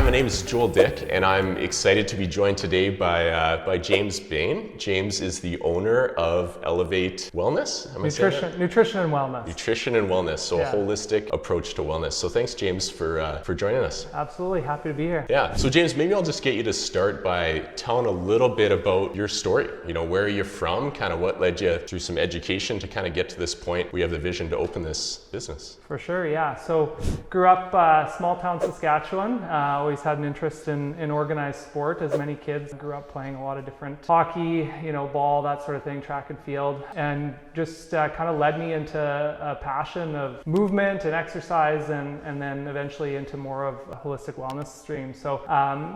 my name is Dyck, and I'm excited to be joined today by James Bain. James is the owner of Elevate Wellness. Nutrition and wellness. Nutrition and wellness, so a holistic approach to wellness. So thanks, James, for joining us. Absolutely, happy to be here. Yeah, so James, maybe I'll just get you to start by telling a little bit about your story. You know, where are you from, kind of what led you through some education to kind of get to this point. We have the vision to open this business. For sure, yeah. So grew up small town Saskatchewan. Always had an interest in organized sport, as many kids. Grew up playing a lot of different hockey, ball, that sort of thing, track and field, and just kind of led me into a passion of movement and exercise, and then eventually into more of a holistic wellness stream. So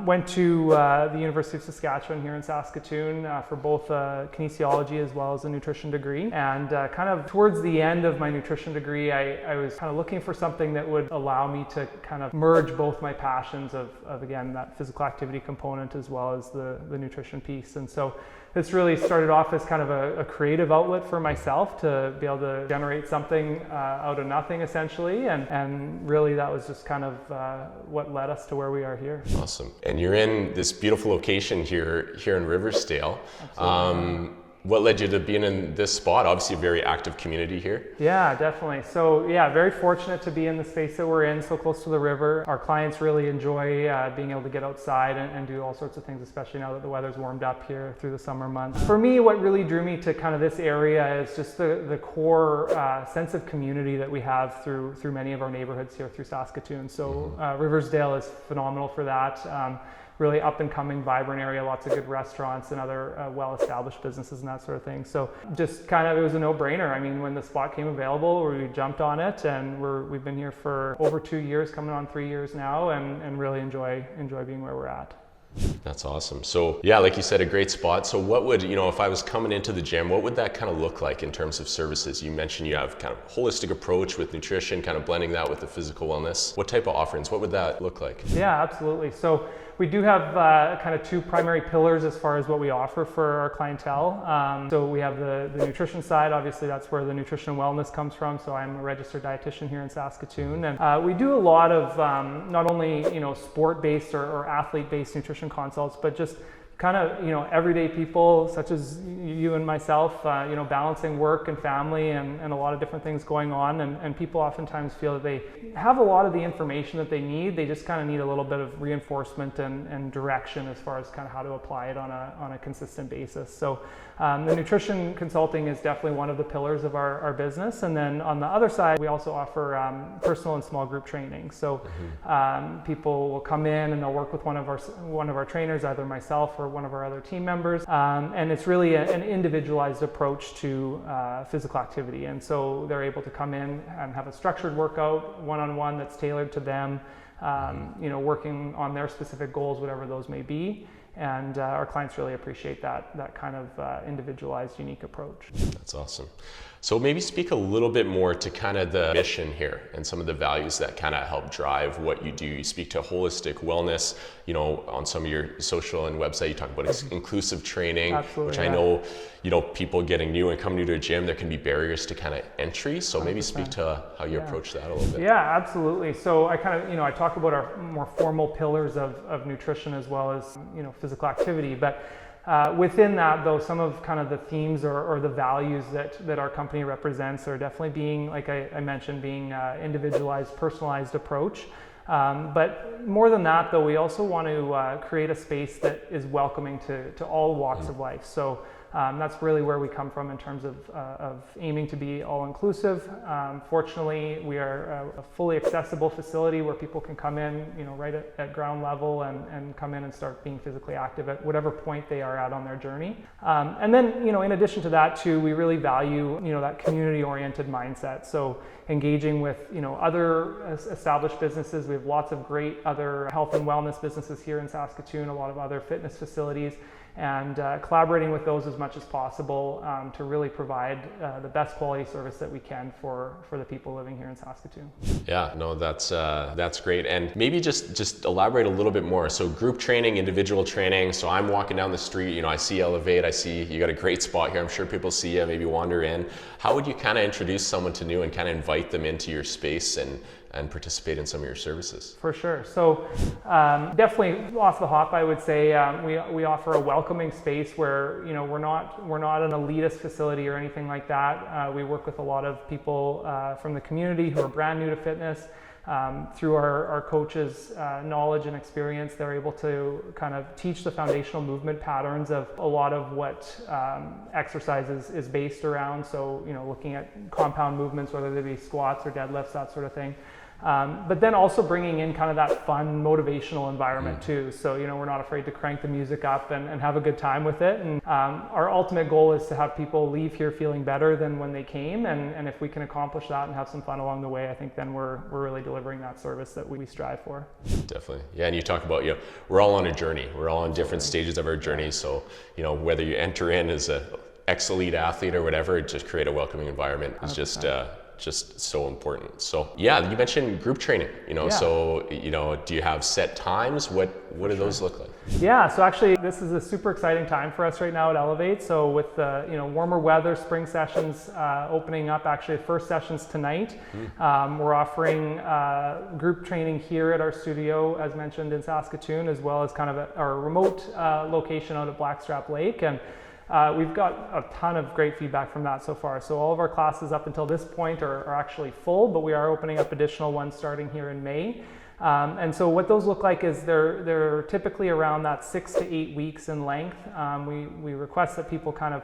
went to the University of Saskatchewan here in Saskatoon for both kinesiology as well as a nutrition degree. And kind of towards the end of my nutrition degree, I was kind of looking for something that would allow me to kind of merge both my passions of again, that physical activity component as well as the nutrition piece. And so this really started off as kind of a creative outlet for myself to be able to generate something out of nothing, essentially. And really that was just kind of what led us to where we are here. Awesome. And you're in this beautiful location here in Riversdale. Absolutely. What led you to being in this spot? Obviously a very active community here. Yeah, definitely. So yeah, very fortunate to be in the space that we're in, so close to the river. Our clients really enjoy being able to get outside and do all sorts of things, especially now that the weather's warmed up here through the summer months. For me, what really drew me to kind of this area is just the core sense of community that we have through many of our neighborhoods here through Saskatoon. So Riversdale is phenomenal for that. Really up and coming, vibrant area, lots of good restaurants and other well-established businesses and that sort of thing. So just kind of, it was a no-brainer. I mean, when the spot came available, we jumped on it, and we've been here for over 2 years, coming on 3 years now, and really enjoy being where we're at. That's awesome. So yeah, like you said, a great spot. So what would, if I was coming into the gym, what would that kind of look like in terms of services? You mentioned you have kind of holistic approach with nutrition, kind of blending that with the physical wellness. What type of offerings? What would that look like? Yeah, absolutely. So we do have kind of two primary pillars as far as what we offer for our clientele. So we have the nutrition side. Obviously, that's where the nutrition and wellness comes from. So I'm a registered dietitian here in Saskatoon, and we do a lot of not only sport-based or athlete-based nutrition consults, but just kind of everyday people such as you and myself, balancing work and family and a lot of different things going on, and people oftentimes feel that they have a lot of the information that they need. They just kind of need a little bit of reinforcement and direction as far as kind of how to apply it on a consistent basis. So the nutrition consulting is definitely one of the pillars of our business. And then on the other side, we also offer personal and small group training. So people will come in and they'll work with one of our trainers, either myself or one of our other team members, and it's really an individualized approach to physical activity. And so they're able to come in and have a structured workout one-on-one that's tailored to them, working on their specific goals, whatever those may be. And our clients really appreciate that kind of individualized, unique approach. That's awesome. So maybe speak a little bit more to kind of the mission here and some of the values that kind of help drive what you do. You speak to holistic wellness, on some of your social and website, you talk about inclusive training. Absolutely, which I know, people getting new and coming to a gym, there can be barriers to kind of entry. So 100%. Maybe speak to how you approach that a little bit. Yeah, absolutely. So I kind of, I talk about our more formal pillars of nutrition as well as, physical activity. But within that, though, some of kind of the themes or the values that our company represents are definitely being, like I mentioned, being individualized, personalized approach. But more than that, though, we also want to create a space that is welcoming to all walks of life. So that's really where we come from in terms of aiming to be all-inclusive. Fortunately, we are a fully accessible facility where people can come in, right at ground level and come in and start being physically active at whatever point they are at on their journey. And then, in addition to that too, we really value, that community-oriented mindset. So engaging with, other established businesses. We have lots of great other health and wellness businesses here in Saskatoon, a lot of other fitness facilities, and collaborating with those as much as possible to really provide the best quality service that we can for the people living here in Saskatoon. Yeah, no, that's great. And maybe just elaborate a little bit more. So group training, individual training. So I'm walking down the street, I see Elevate, I see you got a great spot here. I'm sure people see you, maybe wander in. How would you kind of introduce someone to new and kind of invite them into your space and and participate in some of your services? For sure. So definitely off the hop, I would say we offer a welcoming space where, you know, we're not an elitist facility or anything like that. We work with a lot of people from the community who are brand new to fitness. Through our coaches' knowledge and experience, they're able to kind of teach the foundational movement patterns of a lot of what exercise is based around. So, you know, looking at compound movements, whether they be squats or deadlifts, that sort of thing. But then also bringing in kind of that fun, motivational environment too. So, you know, we're not afraid to crank the music up and have a good time with it. And our ultimate goal is to have people leave here feeling better than when they came. And if we can accomplish that and have some fun along the way, I think then we're really delivering that service that we strive for. Definitely. Yeah, and you talk about, you know, we're all on a journey. We're all on different stages of our journey. So, you know, whether you enter in as a ex-elite athlete or whatever, just create a welcoming environment is just so important. So yeah, you mentioned group training, you know, so, you know, do you have set times? What do those look like? Yeah, so actually this is a super exciting time for us right now at Elevate. So with the, you know, warmer weather, spring sessions opening up, actually the first sessions tonight. We're offering group training here at our studio, as mentioned, in Saskatoon, as well as kind of our remote location out at Blackstrap Lake. And we've got a ton of great feedback from that so far. So all of our classes up until this point are actually full, but we are opening up additional ones starting here in May. And so what those look like is they're typically around that 6 to 8 weeks in length. We request that people kind of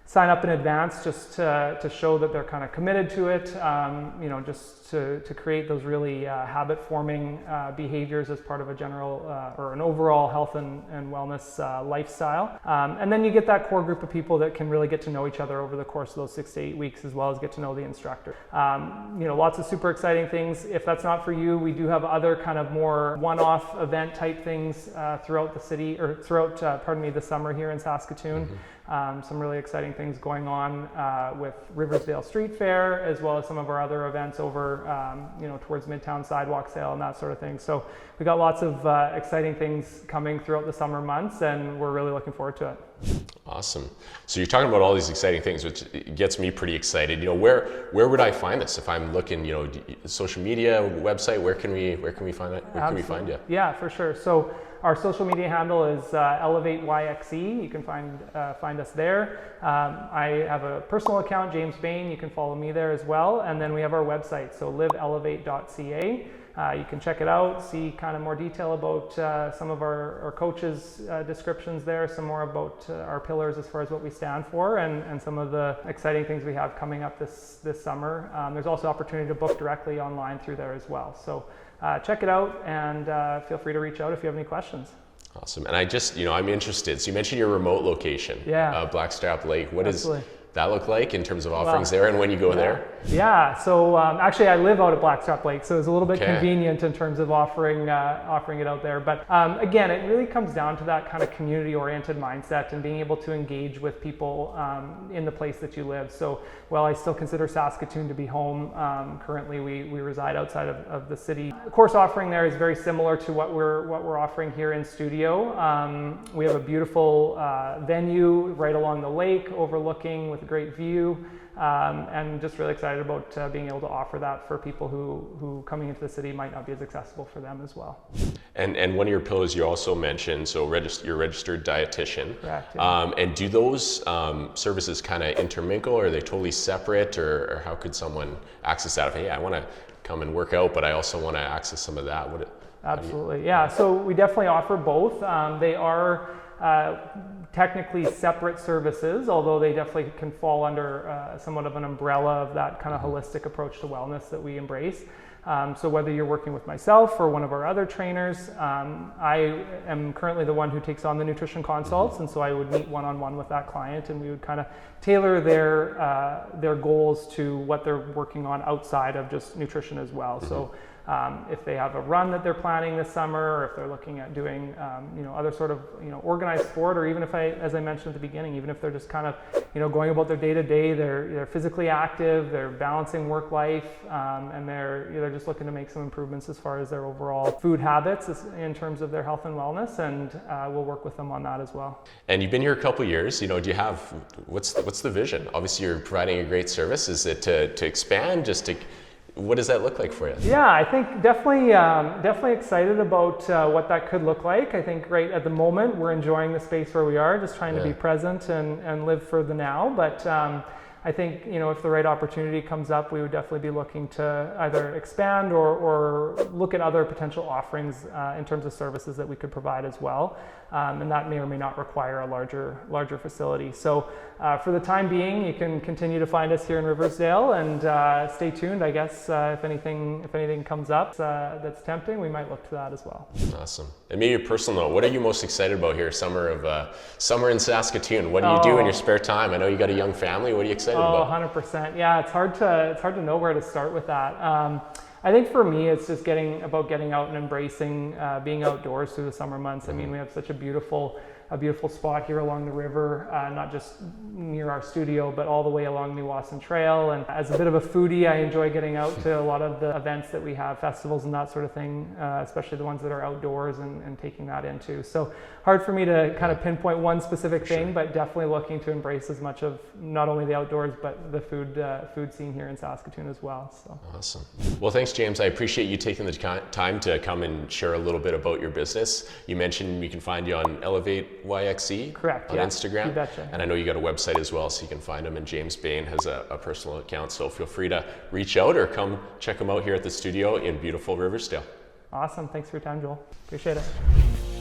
sign up in advance just to show that they're kind of committed to it, you know, just to create those really habit-forming behaviors as part of a general or an overall health and wellness lifestyle. And then you get that core group of people that can really get to know each other over the course of those 6 to 8 weeks, as well as get to know the instructor. You know, lots of super exciting things. If that's not for you, we do have other kind of more one-off event type things throughout the city, or throughout, the summer here in Saskatoon. Some really exciting things going on with Riversdale Street Fair, as well as some of our other events over, you know, towards Midtown Sidewalk Sale and that sort of thing. So we got lots of exciting things coming throughout the summer months, and we're really looking forward to it. Awesome. So you're talking about all these exciting things, which gets me pretty excited. You know, where would I find this if I'm looking? You know, social media, website. Where can we find it? Where can we find you? Yeah, for sure. So our social media handle is ElevateYXE. You can find us there. I have a personal account, James Bain. You can follow me there as well. And then we have our website, so liveelevate.ca. You can check it out, see kind of more detail about some of our coaches' descriptions there, some more about our pillars as far as what we stand for, and some of the exciting things we have coming up this summer. There's also opportunity to book directly online through there as well. So check it out, and feel free to reach out if you have any questions. Awesome. And I just, you know, I'm interested. So you mentioned your remote location, Blackstrap Lake. What does that look like in terms of offerings there and when you go there? Yeah, so actually I live out at Blackstrap Lake, so it's a little bit convenient in terms of offering it out there. But again, it really comes down to that kind of community-oriented mindset and being able to engage with people in the place that you live. So while I still consider Saskatoon to be home, currently we reside outside of the city. The course offering there is very similar to what we're offering here in studio. We have a beautiful venue right along the lake, overlooking with a great view. And just really excited about being able to offer that for people who coming into the city might not be as accessible for them as well. And one of your pillars you also mentioned, so you're a registered dietitian. Correct. Yeah. And do those services kind of intermingle, or are they totally separate, or how could someone access that? If, hey, I want to come and work out, but I also want to access some of that. Absolutely, yeah. So we definitely offer both. They are technically separate services, although they definitely can fall under somewhat of an umbrella of that kind of holistic approach to wellness that we embrace. So whether you're working with myself or one of our other trainers, I am currently the one who takes on the nutrition consults, and so I would meet one-on-one with that client, and we would kind of tailor their goals to what they're working on outside of just nutrition as well. So if they have a run that they're planning this summer, or if they're looking at doing other sort of organized sport, or even if as I mentioned at the beginning, even if they're just kind of going about their day-to-day, they're physically active, they're balancing work life, and they're just looking to make some improvements as far as their overall food habits in terms of their health and wellness, and we'll work with them on that as well. And you've been here a couple of years. Do you have what's the vision? Obviously, you're providing a great service. Is it to expand, just to what does that look like for you? Yeah, I think definitely excited about what that could look like. I think right at the moment we're enjoying the space where we are, just trying to be present and live for the now. But I think, if the right opportunity comes up, we would definitely be looking to either expand or look at other potential offerings in terms of services that we could provide as well. And that may or may not require a larger facility. So for the time being, you can continue to find us here in Riversdale, and stay tuned. I guess if anything comes up that's tempting, we might look to that as well. Awesome. And maybe a personal note, what are you most excited about here, summer in Saskatoon? What do you do in your spare time? I know you got a young family. What are you excited about? 100%. Yeah, it's hard to know where to start with that. I think for me, it's just getting out and embracing being outdoors through the summer months. I mean, we have such a beautiful spot here along the river, not just near our studio, but all the way along New Wasson Trail. And as a bit of a foodie, I enjoy getting out to a lot of the events that we have, festivals and that sort of thing, especially the ones that are outdoors, and taking that into. So hard for me to kind of pinpoint one specific thing, but definitely looking to embrace as much of not only the outdoors, but the food scene here in Saskatoon as well. So. Awesome. Well, thanks, James. I appreciate you taking the time to come and share a little bit about your business. You mentioned we can find you on Elevate YXE. Correct, on Instagram. You betcha. And I know you got a website as well, so you can find him. And James Bain has a personal account, so feel free to reach out or come check him out here at the studio in beautiful Riversdale. Awesome. Thanks for your time, Joel. Appreciate it.